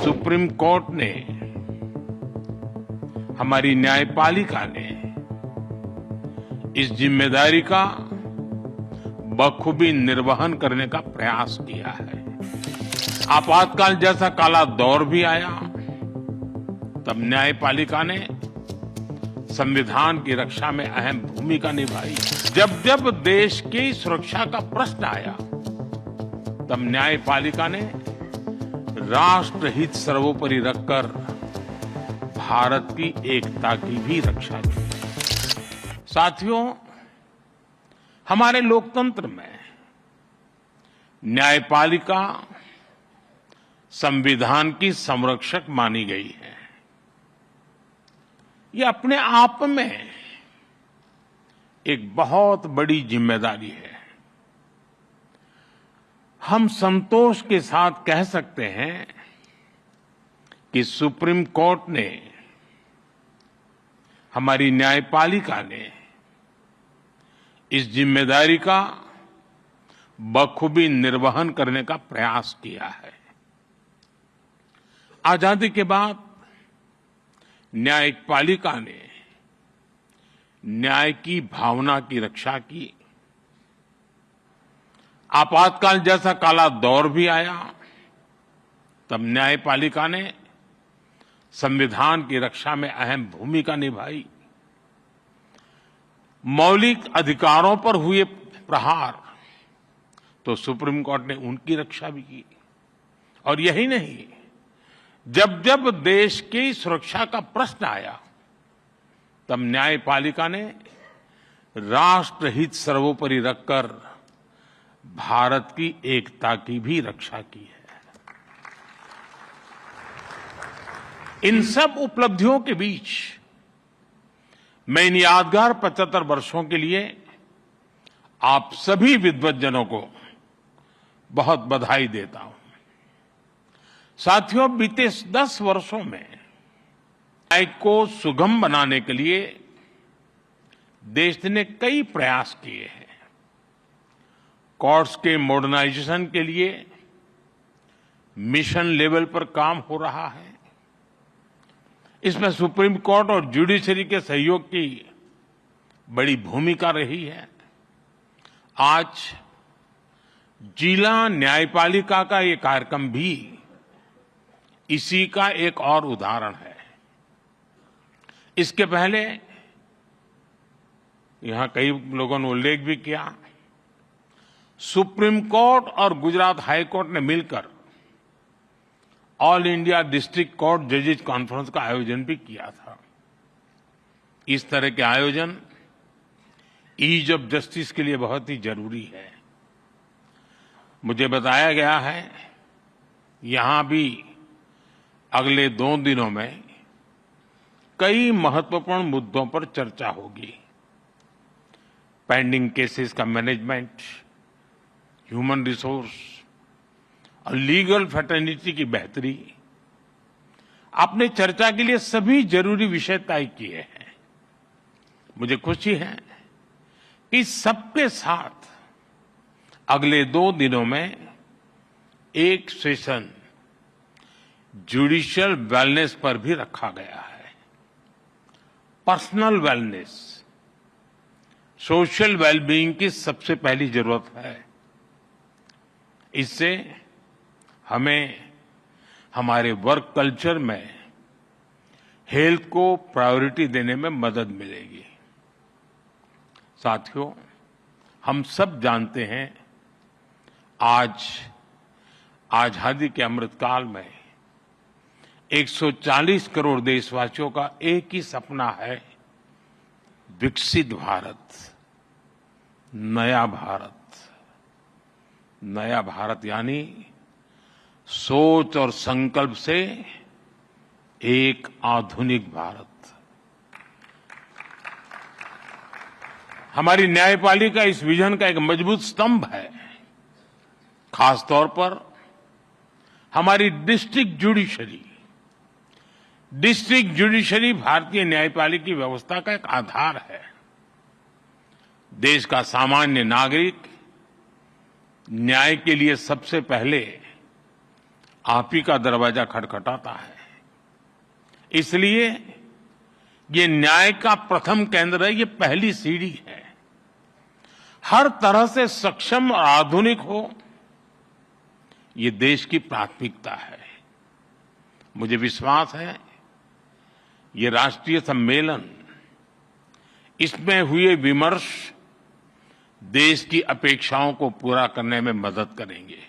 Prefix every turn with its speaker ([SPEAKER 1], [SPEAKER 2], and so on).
[SPEAKER 1] Supreme court ने, हमारी न्यायपालिका ने इस जिम्मेदारी का बखूबी निर्वहन करने का प्रयास किया है। आपातकाल जैसा काला दौर भी आया, तब न्यायपालिका ने संविधान की रक्षा में अहम भूमिका निभाई। जब जब देश की सुरक्षा का प्रश्न आया, तब न्यायपालिका ने राष्ट्रहित सर्वोपरि रखकर भारत की एकता की भी रक्षा की। साथियों, हमारे लोकतंत्र में न्यायपालिका संविधान की संरक्षक मानी गई है। ये अपने आप में एक बहुत बड़ी जिम्मेदारी है। हम संतोष के साथ कह सकते हैं कि सुप्रीम कोर्ट ने, हमारी न्यायपालिका ने इस जिम्मेदारी का बखूबी निर्वहन करने का प्रयास किया है। आजादी के बाद न्यायपालिका ने न्याय की भावना की रक्षा की। आपातकाल जैसा काला दौर भी आया, तब न्यायपालिका ने संविधान की रक्षा में अहम भूमिका निभाई। मौलिक अधिकारों पर हुए प्रहार, तो सुप्रीम कोर्ट ने उनकी रक्षा भी की। और यही नहीं, जब जब देश की सुरक्षा का प्रश्न आया, तब न्यायपालिका ने राष्ट्रहित सर्वोपरि रखकर भारत की एकता की भी रक्षा की है। इन सब उपलब्धियों के बीच मैं इन यादगार 75 वर्षों के लिए आप सभी विद्वज्जनों को बहुत बधाई देता हूं। साथियों, बीते 10 वर्षों में न्याय को सुगम बनाने के लिए देश ने कई प्रयास किए हैं। कोर्ट्स के मॉडर्नाइजेशन के लिए मिशन लेवल पर काम हो रहा है। इसमें सुप्रीम कोर्ट और जुडिशरी के सहयोग की बड़ी भूमिका रही है। आज जिला न्यायपालिका का ये कार्यक्रम भी इसी का एक और उदाहरण है। इसके पहले यहां कई लोगों ने उल्लेख भी किया, सुप्रीम कोर्ट और गुजरात हाई कोर्ट ने मिलकर ऑल इंडिया डिस्ट्रिक्ट कोर्ट जजेज कॉन्फ्रेंस का आयोजन भी किया था। इस तरह के आयोजन ईज ऑफ जस्टिस के लिए बहुत ही जरूरी है। मुझे बताया गया है, यहां भी अगले 2 दिनों में कई महत्वपूर्ण मुद्दों पर चर्चा होगी। पेंडिंग केसेस का मैनेजमेंट, ह्यूमन रिसोर्स और लीगल फ्रेटर्निटी की बेहतरी। आपने चर्चा के लिए सभी जरूरी विषय तय किए हैं। मुझे खुशी है कि सबके साथ अगले 2 दिनों में एक सेशन जुडिशियल वेलनेस पर भी रखा गया है। पर्सनल वेलनेस, सोशल वेलबीइंग की सबसे पहली जरूरत है। इससे हमें हमारे वर्क कल्चर में हेल्थ को प्रायोरिटी देने में मदद मिलेगी। साथियों, हम सब जानते हैं, आज आजादी के अमृतकाल में 140 करोड़ देशवासियों का एक ही सपना है, विकसित भारत, नया भारत। नया भारत यानी सोच और संकल्प से एक आधुनिक भारत। हमारी न्यायपालिका इस विजन का एक मजबूत स्तंभ है। खास तौर पर हमारी डिस्ट्रिक्ट जुडिशरी भारतीय न्यायपालिका की व्यवस्था का एक आधार है। देश का सामान्य नागरिक न्याय के लिए सबसे पहले आप ही का दरवाजा खटखटाता है। इसलिए ये न्याय का प्रथम केंद्र है, ये पहली सीढ़ी है। हर तरह से सक्षम और आधुनिक हो, ये देश की प्राथमिकता है। मुझे विश्वास है ये राष्ट्रीय सम्मेलन, इसमें हुए विमर्श देश की अपेक्षाओं को पूरा करने में मदद करेंगे।